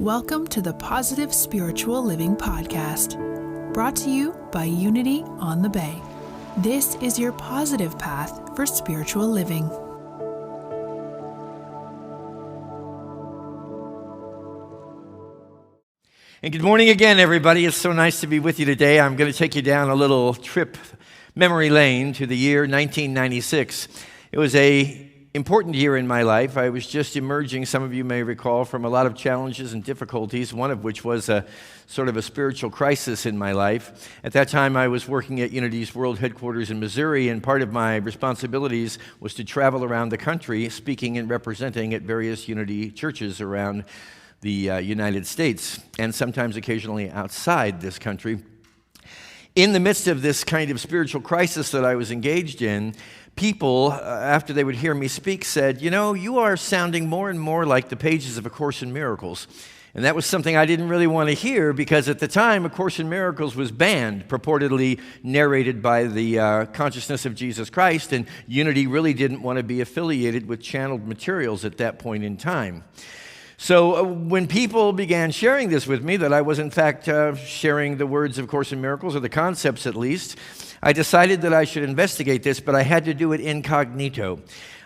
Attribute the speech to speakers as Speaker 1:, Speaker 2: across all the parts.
Speaker 1: Welcome to the Positive Spiritual Living Podcast, brought to you by Unity on the Bay. This is your positive path for spiritual living.
Speaker 2: And good morning again, everybody. It's so nice to be with you today. I'm going to take you down a little trip memory lane to the year 1996. It was an important year in my life. I was just emerging, some of you may recall, from a lot of challenges and difficulties, one of which was a sort of a spiritual crisis in my life. At that time, I was working at Unity's world headquarters in Missouri, and part of my responsibilities was to travel around the country, speaking and representing at various Unity churches around the United States, and sometimes occasionally outside this country. In the midst of this kind of spiritual crisis that I was engaged in, people, after they would hear me speak, said, "You know, you are sounding more and more like the pages of A Course in Miracles." And that was something I didn't really want to hear, because at the time, A Course in Miracles was banned, purportedly narrated by the consciousness of Jesus Christ, and Unity really didn't want to be affiliated with channeled materials at that point in time. So when people began sharing this with me, that I was in fact sharing the words of Course in Miracles, or the concepts at least, I decided that I should investigate this, but I had to do it incognito.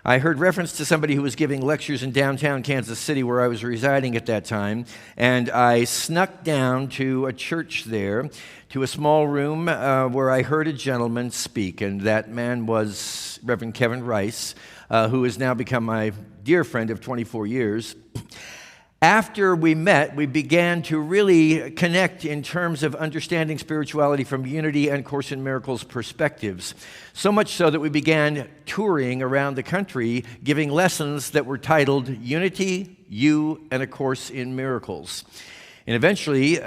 Speaker 2: I heard reference to somebody who was giving lectures in downtown Kansas City, where I was residing at that time, and I snuck down to a church there, to a small room where I heard a gentleman speak, and that man was Reverend Kevin Rice, who has now become my dear friend of 24 years. After we met, we began to really connect in terms of understanding spirituality from Unity and Course in Miracles perspectives. So much so that we began touring around the country, giving lessons that were titled Unity, You, and A Course in Miracles. And eventually,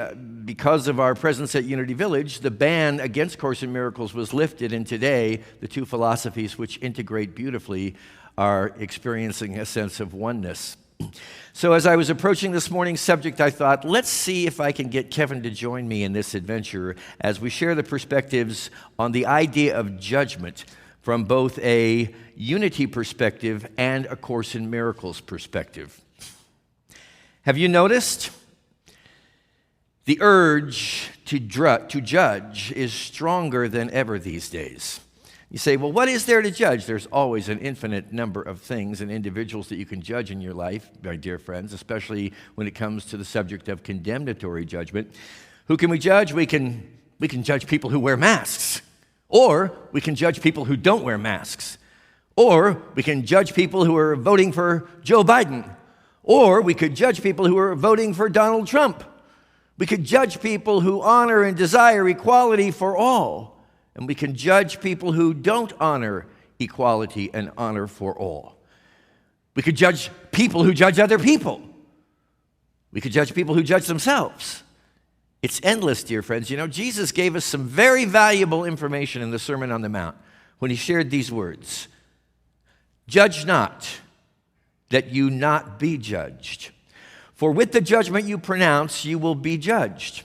Speaker 2: because of our presence at Unity Village, the ban against Course in Miracles was lifted, and today, the two philosophies which integrate beautifully are experiencing a sense of oneness. So as I was approaching this morning's subject, I thought, let's see if I can get Kevin to join me in this adventure as we share the perspectives on the idea of judgment from both a Unity perspective and a Course in Miracles perspective. Have you noticed? The urge to judge is stronger than ever these days. You say, well, what is there to judge? There's always an infinite number of things and individuals that you can judge in your life, my dear friends, especially when it comes to the subject of condemnatory judgment. Who can we judge? We can judge people who wear masks, or we can judge people who don't wear masks, or we can judge people who are voting for Joe Biden, or we could judge people who are voting for Donald Trump. We could judge people who honor and desire equality for all. And we can judge people who don't honor equality and honor for all. We could judge people who judge other people. We could judge people who judge themselves. It's endless, dear friends. You know, Jesus gave us some very valuable information in the Sermon on the Mount when he shared these words. Judge not, that you not be judged. For with the judgment you pronounce, you will be judged.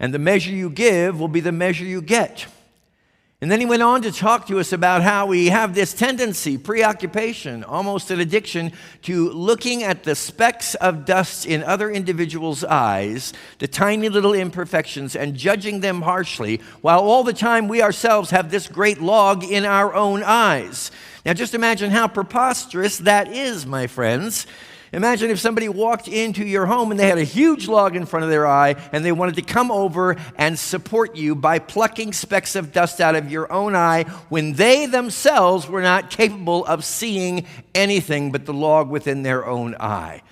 Speaker 2: And the measure you give will be the measure you get. And then he went on to talk to us about how we have this tendency, preoccupation, almost an addiction, to looking at the specks of dust in other individuals' eyes, the tiny little imperfections, and judging them harshly, while all the time we ourselves have this great log in our own eyes. Now just imagine how preposterous that is, my friends. Imagine if somebody walked into your home and they had a huge log in front of their eye and they wanted to come over and support you by plucking specks of dust out of your own eye when they themselves were not capable of seeing anything but the log within their own eye.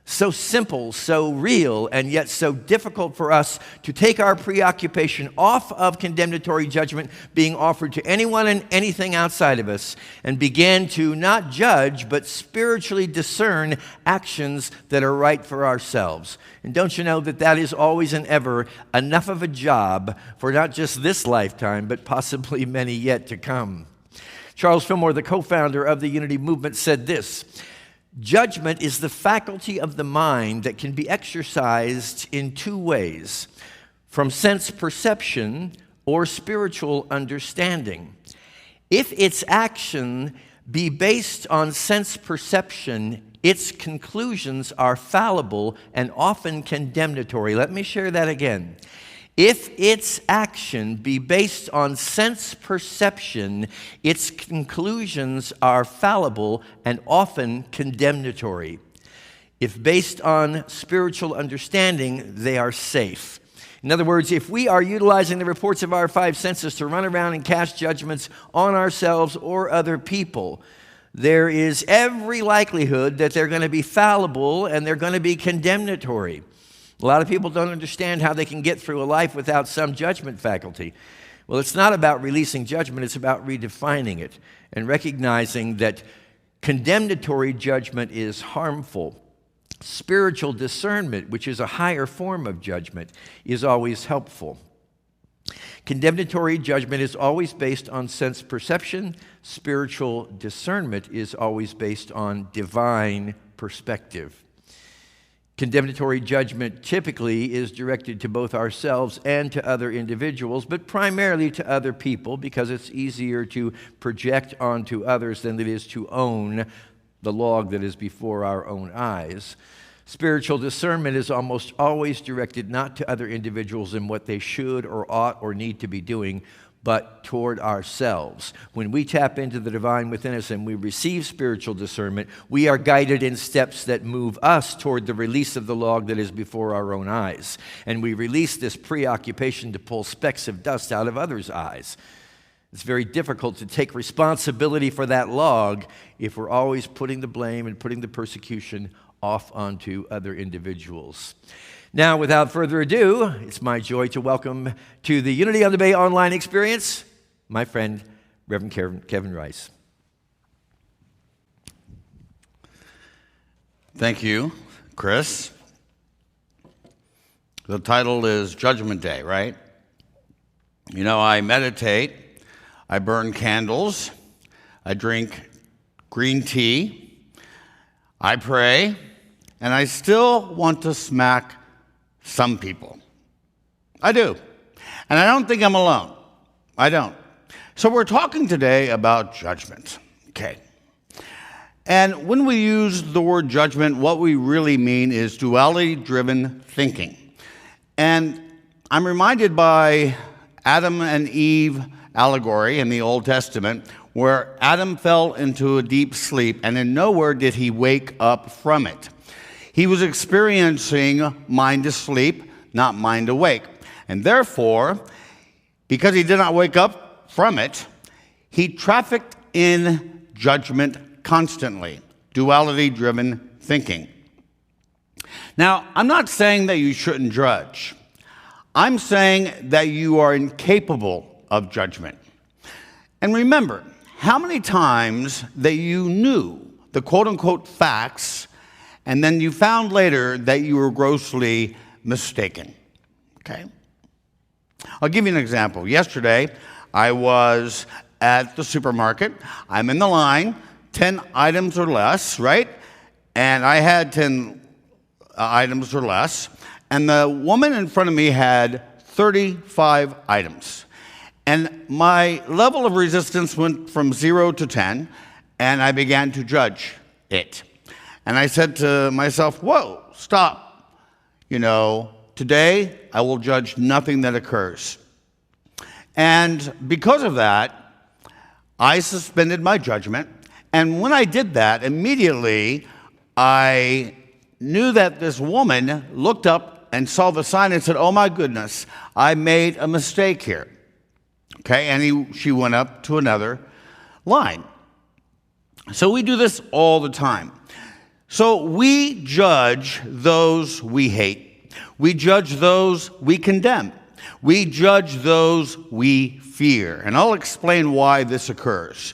Speaker 2: So simple, so real, and yet so difficult for us to take our preoccupation off of condemnatory judgment being offered to anyone and anything outside of us, and begin to not judge, but spiritually discern actions that are right for ourselves. And don't you know that that is always and ever enough of a job for not just this lifetime, but possibly many yet to come? Charles Fillmore, the co-founder of the Unity movement, said this: judgment is the faculty of the mind that can be exercised in two ways, from sense perception or spiritual understanding. If its action be based on sense perception, its conclusions are fallible and often condemnatory. Let me share that again. If its action be based on sense perception, its conclusions are fallible and often condemnatory. If based on spiritual understanding, they are safe. In other words, if we are utilizing the reports of our five senses to run around and cast judgments on ourselves or other people, there is every likelihood that they're going to be fallible and they're going to be condemnatory. A lot of people don't understand how they can get through a life without some judgment faculty. Well, it's not about releasing judgment, it's about redefining it and recognizing that condemnatory judgment is harmful. Spiritual discernment, which is a higher form of judgment, is always helpful. Condemnatory judgment is always based on sense perception. Spiritual discernment is always based on divine perspective. Condemnatory judgment typically is directed to both ourselves and to other individuals, but primarily to other people because it's easier to project onto others than it is to own the log that is before our own eyes. Spiritual discernment is almost always directed not to other individuals and what they should or ought or need to be doing, but toward ourselves. When we tap into the divine within us and we receive spiritual discernment, we are guided in steps that move us toward the release of the log that is before our own eyes. And we release this preoccupation to pull specks of dust out of others' eyes. It's very difficult to take responsibility for that log if we're always putting the blame and putting the persecution off onto other individuals. Now, without further ado, it's my joy to welcome to the Unity on the Bay online experience, my friend, Reverend Kevin Rice.
Speaker 3: Thank you, Chris. The title is Judgment Day, right? You know, I meditate, I burn candles, I drink green tea, I pray, and I still want to smack some people. I do. And I don't think I'm alone. I don't. So we're talking today about judgment. Okay. And when we use the word judgment, what we really mean is duality-driven thinking. And I'm reminded by Adam and Eve allegory in the Old Testament, where Adam fell into a deep sleep, and in nowhere did he wake up from it. He was experiencing mind asleep, not mind awake. And therefore, because he did not wake up from it, he trafficked in judgment constantly, duality-driven thinking. Now, I'm not saying that you shouldn't judge. I'm saying that you are incapable of judgment. And remember, how many times that you knew the quote-unquote facts, and then you found later that you were grossly mistaken. Okay? I'll give you an example. Yesterday, I was at the supermarket. I'm in the line, 10 items or less, right? And I had 10 items or less. And the woman in front of me had 35 items. And my level of resistance went from 0 to 10, and I began to judge it. And I said to myself, whoa, stop. You know, today I will judge nothing that occurs. And because of that, I suspended my judgment. And when I did that, immediately I knew that this woman looked up and saw the sign and said, oh my goodness, I made a mistake here. Okay, and she went up to another line. So we do this all the time. So we judge those we hate. We judge those we condemn. We judge those we fear. And I'll explain why this occurs.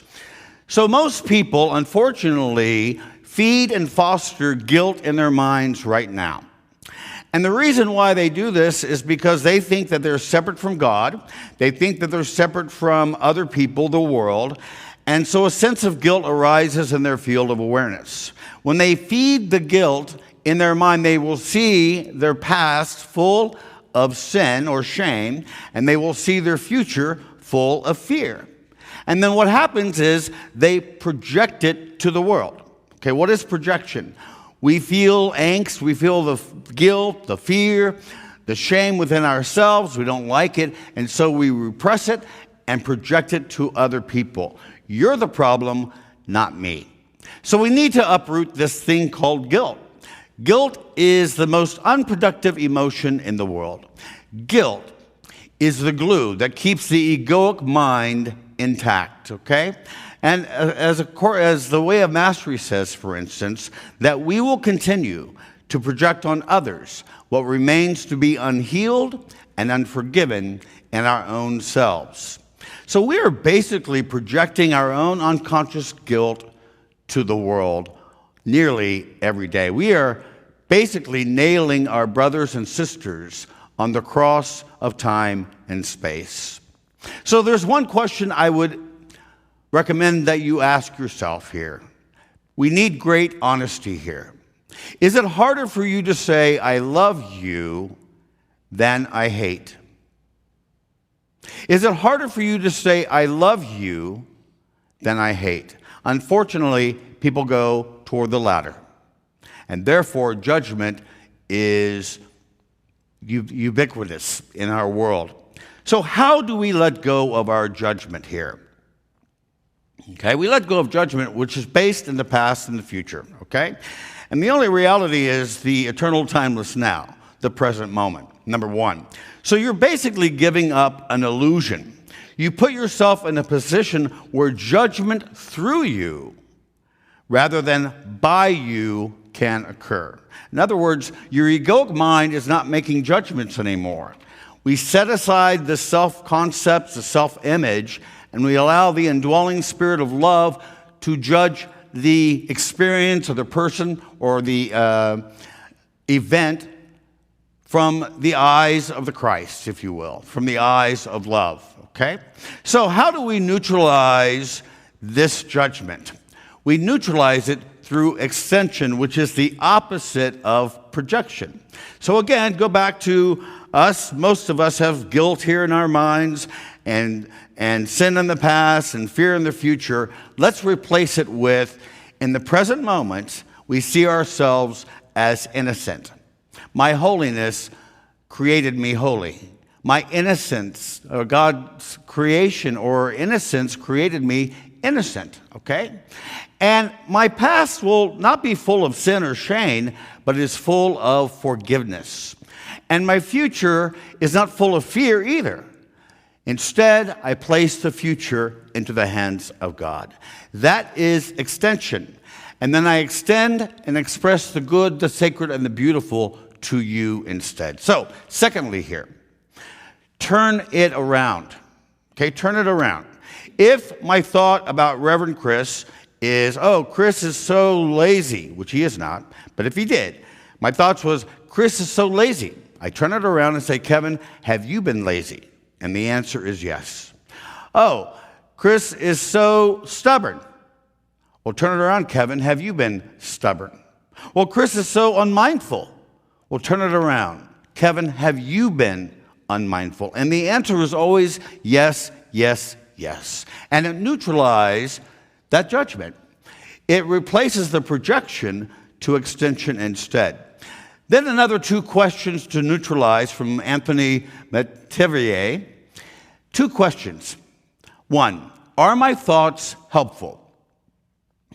Speaker 3: So most people, unfortunately, feed and foster guilt in their minds right now. And the reason why they do this is because they think that they're separate from God. They think that they're separate from other people, the world. And so a sense of guilt arises in their field of awareness. When they feed the guilt in their mind, they will see their past full of sin or shame, and they will see their future full of fear. And then what happens is they project it to the world. Okay, what is projection? We feel angst, we feel the guilt, the fear, the shame within ourselves. We don't like it, and so we repress it and project it to other people. You're the problem, not me. So we need to uproot this thing called guilt. Guilt is the most unproductive emotion in the world. Guilt is the glue that keeps the egoic mind intact, okay? And as the Way of Mastery says, for instance, that we will continue to project on others what remains to be unhealed and unforgiven in our own selves. So we are basically projecting our own unconscious guilt to the world nearly every day. We are basically nailing our brothers and sisters on the cross of time and space. So there's one question I would recommend that you ask yourself here. We need great honesty here. Is it harder for you to say, I love you, than I hate? Is it harder for you to say, I love you, than I hate? Unfortunately, people go toward the latter. And therefore, judgment is ubiquitous in our world. So how do we let go of our judgment here? Okay, we let go of judgment, which is based in the past and the future, okay? And the only reality is the eternal timeless now, the present moment, number one. So you're basically giving up an illusion. You put yourself in a position where judgment through you, rather than by you, can occur. In other words, your egoic mind is not making judgments anymore. We set aside the self-concepts, the self-image, and we allow the indwelling spirit of love to judge the experience of the person or the event from the eyes of the Christ, if you will, from the eyes of love, okay? So how do we neutralize this judgment? We neutralize it through extension, which is the opposite of projection. So again, go back to us. Most of us have guilt here in our minds and sin in the past and fear in the future. Let's replace it with, in the present moment, we see ourselves as innocent. My holiness created me holy. My innocence, or God's creation or innocence created me innocent, okay? And my past will not be full of sin or shame, but is full of forgiveness. And my future is not full of fear either. Instead, I place the future into the hands of God. That is extension. And then I extend and express the good, the sacred, and the beautiful to you instead. So, secondly here, turn it around. Okay, turn it around. If my thought about Reverend Chris is, oh, Chris is so lazy, which he is not, but if he did, my thoughts was, Chris is so lazy. I turn it around and say, Kevin, have you been lazy? And the answer is yes. Oh, Chris is so stubborn. Well, turn it around, Kevin, have you been stubborn? Well, Chris is so unmindful. Well, turn it around. Kevin, have you been unmindful? And the answer is always yes, yes, yes. And it neutralizes that judgment. It replaces the projection to extension instead. Then another two questions to neutralize from Anthony Metivier. Two questions. One, are my thoughts helpful?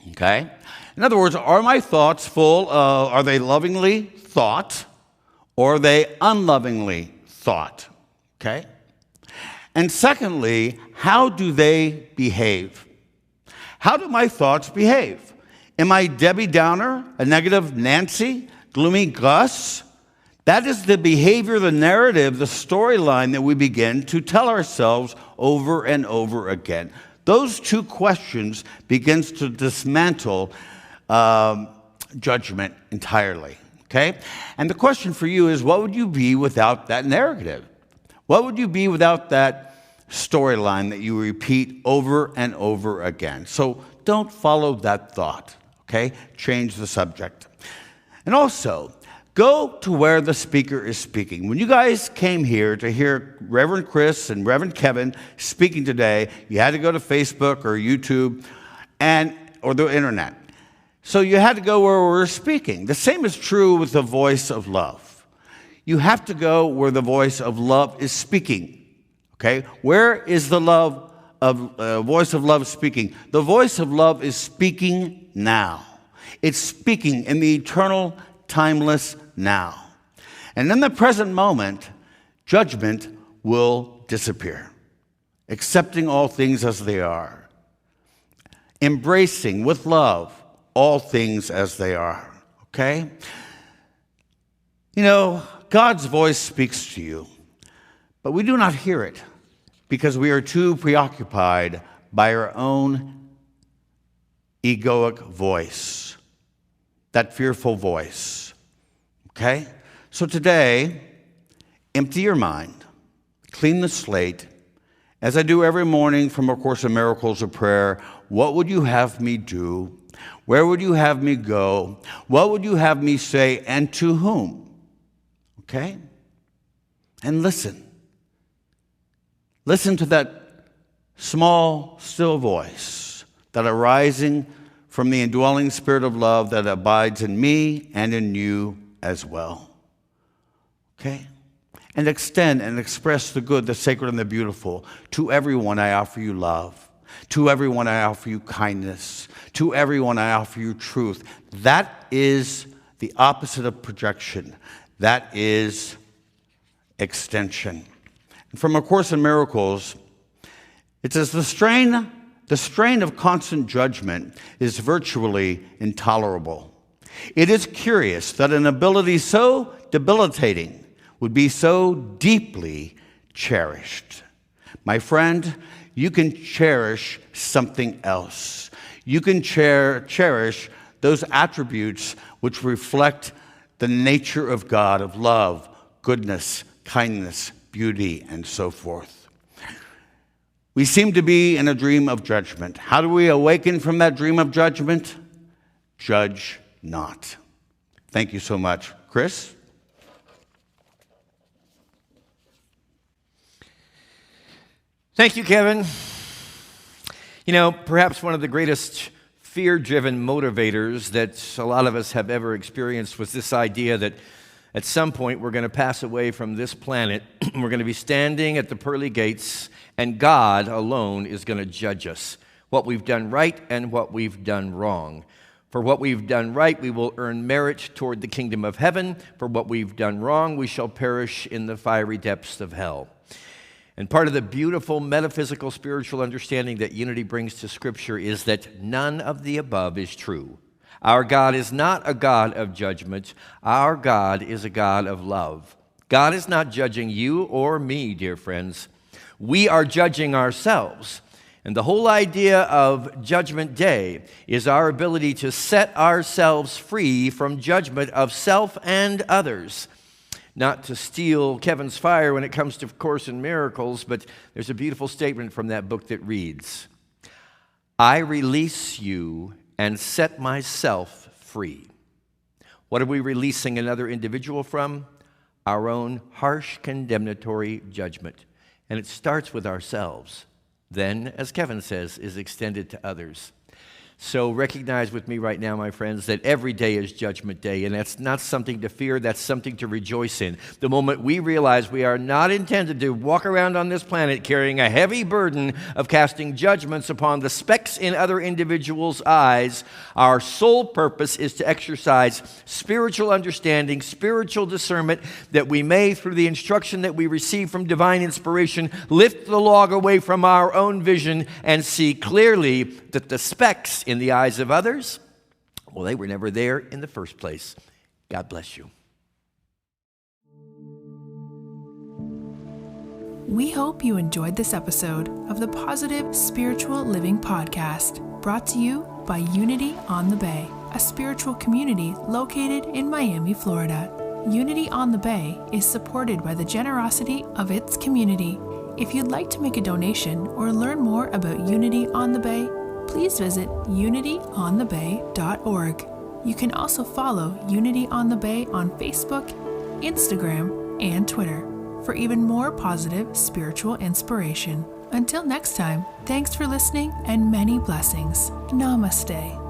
Speaker 3: Okay? In other words, are my thoughts are they lovingly thought, or are they unlovingly thought? Okay? And secondly, how do they behave? How do my thoughts behave? Am I Debbie Downer, a negative Nancy, gloomy Gus? That is the behavior, the narrative, the storyline that we begin to tell ourselves over and over again. Those two questions begins to dismantle judgment entirely, okay? And the question for you is, what would you be without that narrative? What would you be without that storyline that you repeat over and over again? So don't follow that thought, okay? Change the subject. And also, go to where the speaker is speaking. When you guys came here to hear Reverend Chris and Reverend Kevin speaking today, you had to go to Facebook or YouTube or the internet. So you had to go where we're speaking. The same is true with the voice of love. You have to go where the voice of love is speaking. Okay? Where is the voice of love speaking? The voice of love is speaking now. It's speaking in the eternal, timeless now. And in the present moment, judgment will disappear, accepting all things as they are, embracing with love all things as they are. Okay? You know, God's voice speaks to you, but we do not hear it because we are too preoccupied by our own egoic voice, that fearful voice. Okay? So today, empty your mind, clean the slate. As I do every morning from A Course in Miracles of prayer, what would you have me do? Where would you have me go? What would you have me say, and to whom? Okay? And listen. Listen to that small, still voice that arising from the indwelling spirit of love that abides in me and in you as well. Okay? And extend and express the good, the sacred, and the beautiful. To everyone I offer you love. To everyone I offer you kindness. To everyone I offer you truth. That is the opposite of projection. That is extension. From A Course in Miracles, it says, the strain of constant judgment is virtually intolerable. It is curious that an ability so debilitating would be so deeply cherished. My friend, you can cherish something else. You can cherish those attributes which reflect the nature of God, of love, goodness, kindness, beauty, and so forth. We seem to be in a dream of judgment. How do we awaken from that dream of judgment? Judge not. Thank you so much. Chris?
Speaker 2: Thank you, Kevin. You know, perhaps one of the greatest fear-driven motivators that a lot of us have ever experienced was this idea that at some point we're going to pass away from this planet. We're going to be standing at the pearly gates, and God alone is going to judge us, what we've done right and what we've done wrong. For what we've done right, we will earn merit toward the kingdom of heaven. For what we've done wrong, we shall perish in the fiery depths of hell. And part of the beautiful metaphysical spiritual understanding that unity brings to Scripture is that none of the above is true. Our God is not a God of judgment. Our God is a God of love. God is not judging you or me, dear friends. We are judging ourselves. And the whole idea of Judgment Day is our ability to set ourselves free from judgment of self and others. Not to steal Kevin's fire when it comes to Course in Miracles, but there's a beautiful statement from that book that reads, I release you and set myself free. What are we releasing another individual from? Our own harsh, condemnatory judgment. And it starts with ourselves. Then, as Kevin says, is extended to others. So recognize with me right now, my friends, that every day is Judgment Day, and that's not something to fear, that's something to rejoice in. The moment we realize we are not intended to walk around on this planet carrying a heavy burden of casting judgments upon the specks in other individuals' eyes, our sole purpose is to exercise spiritual understanding, spiritual discernment, that we may, through the instruction that we receive from divine inspiration, lift the log away from our own vision and see clearly that the specks in the eyes of others, well, they were never there in the first place. God bless you.
Speaker 1: We hope you enjoyed this episode of the Positive Spiritual Living Podcast, brought to you by Unity on the Bay, a spiritual community located in Miami, Florida. Unity on the Bay is supported by the generosity of its community. If you'd like to make a donation or learn more about Unity on the Bay, please visit unityonthebay.org. You can also follow Unity on the Bay on Facebook, Instagram, and Twitter for even more positive spiritual inspiration. Until next time, thanks for listening and many blessings. Namaste.